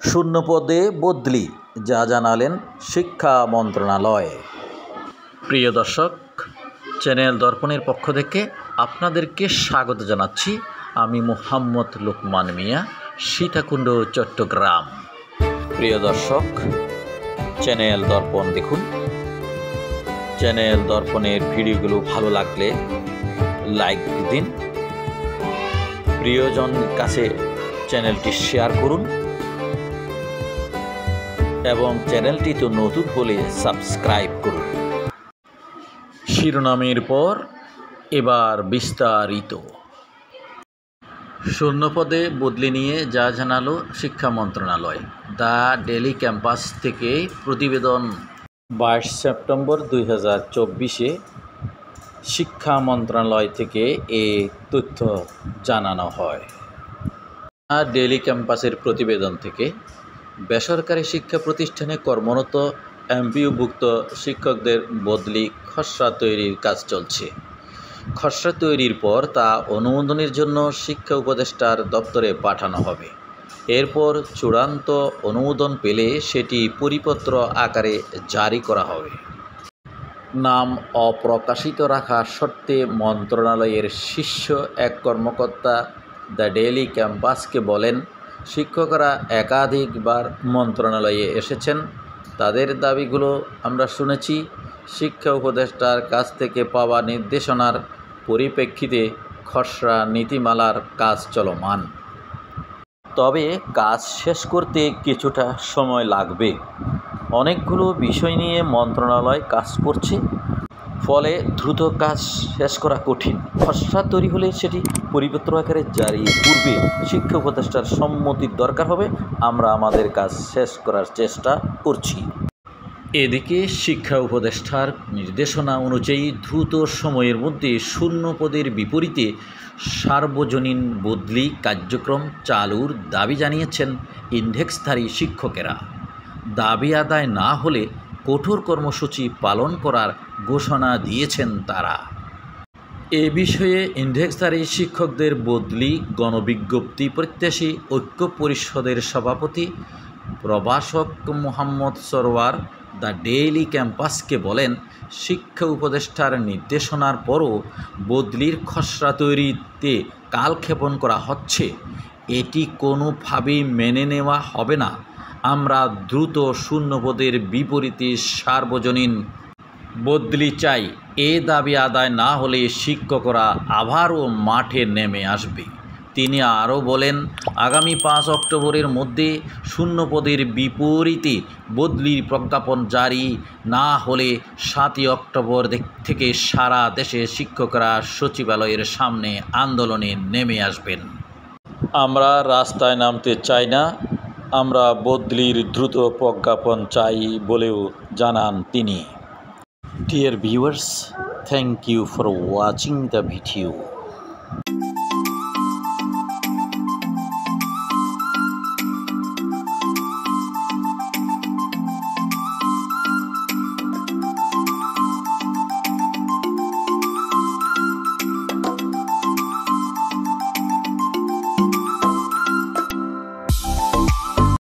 শূন্য পদে বদলি, যা জানালেন শিক্ষা মন্ত্রণালয়। প্রিয় দর্শক, চ্যানেল দর্পণের পক্ষ থেকে আপনাদেরকে স্বাগত জানাচ্ছি। আমি মোহাম্মদ লোকমান মিয়া, সীতাকুণ্ড, চট্টগ্রাম। প্রিয় দর্শক, চ্যানেল দর্পণ দেখুন। চ্যানেল দর্পণের ভিডিওগুলো ভালো লাগলে লাইক দিন, প্রিয়জনের কাছে চ্যানেলটি শেয়ার করুন এবং চ্যানেলটি তো নতুন হলে সাবস্ক্রাইব করুন। শিরোনামের পর এবার বিস্তারিত। শূন্যপদে বদলি নিয়ে যা জানালো শিক্ষা মন্ত্রণালয়। দ্য ডেইলি ক্যাম্পাস থেকে প্রতিবেদন। 22 সেপ্টেম্বর 2024 শিক্ষা মন্ত্রণালয় থেকে এ তথ্য জানানো হয়। দ্য ডেইলি ক্যাম্পাসের প্রতিবেদন থেকে বেসরকারি শিক্ষা প্রতিষ্ঠানে কর্মরত এমপিওভুক্ত শিক্ষকদের বদলি খসড়া তৈরির কাজ চলছে। খসড়া তৈরির পর তা অনুমোদনের জন্য শিক্ষা উপদেষ্টার দপ্তরে পাঠানো হবে। এরপর চূড়ান্ত অনুমোদন পেলে সেটি পরিপত্র আকারে জারি করা হবে। নাম অপ্রকাশিত রাখার শর্তে মন্ত্রণালয়ের শীর্ষ এক কর্মকর্তা দ্য ডেইলি ক্যাম্পাসকে বলেন, শিক্ষকরা একাধিকবার মন্ত্রণালয়ে এসেছেন। তাদের দাবিগুলো আমরা শুনেছি। শিক্ষা উপদেষ্টার কাছ থেকে পাওয়া নির্দেশনার পরিপ্রেক্ষিতে খসড়া নীতিমালার কাজ চলমান। তবে কাজ শেষ করতে কিছুটা সময় লাগবে। অনেকগুলো বিষয় নিয়ে মন্ত্রণালয় কাজ করছে, ফলে দ্রুত কাজ শেষ করা কঠিন। খসড়া তৈরি হলে সেটি পরিপত্র আকারে জারি পূর্বে শিক্ষা উপদেষ্টার সম্মতির দরকার হবে। আমরা আমাদের কাজ শেষ করার চেষ্টা করছি। এদিকে শিক্ষা উপদেষ্টার নির্দেশনা অনুযায়ী দ্রুত সময়ের মধ্যে শূন্য পদের বিপরীতে সার্বজনীন বদলি কার্যক্রম চালুর দাবি জানিয়েছেন ইনডেক্সধারী শিক্ষকেরা। দাবি আদায় না হলে কঠোর কর্মসূচি পালন করার ঘোষণা দিয়েছেন তারা। এ বিষয়ে ইনডেক্সধারী শিক্ষকদের বদলি গণবিজ্ঞপ্তি প্রত্যাশী ঐক্য পরিষদের সভাপতি প্রভাষক মোহাম্মদ সরওয়ার দ্য ডেইলি ক্যাম্পাসকে বলেন, শিক্ষা উপদেষ্টার নির্দেশনার পরও বদলির খসড়া তৈরিতে কালক্ষেপণ করা হচ্ছে। এটি কোনোভাবেই মেনে নেওয়া হবে না। আমরা দ্রুত শূন্যপদের বিপরীতে সার্বজনীন বদলি চাই। এ দাবি আদায় না হলে শিক্ষকরা আবারও মাঠে নেমে আসবে। তিনি আরও বলেন, আগামী 5 অক্টোবরের মধ্যে শূন্যপদের বিপরীতে বদলির প্রজ্ঞাপন জারি না হলে 7 অক্টোবর থেকে সারা দেশে শিক্ষকরা সচিবালয়ের সামনে আন্দোলনে নেমে আসবেন। আমরা রাস্তায় নামতে চাই না, আমরা বদলির দ্রুত প্রজ্ঞাপন চাই বলেও জানান তিনি। Dear viewers, thank you for watching the video.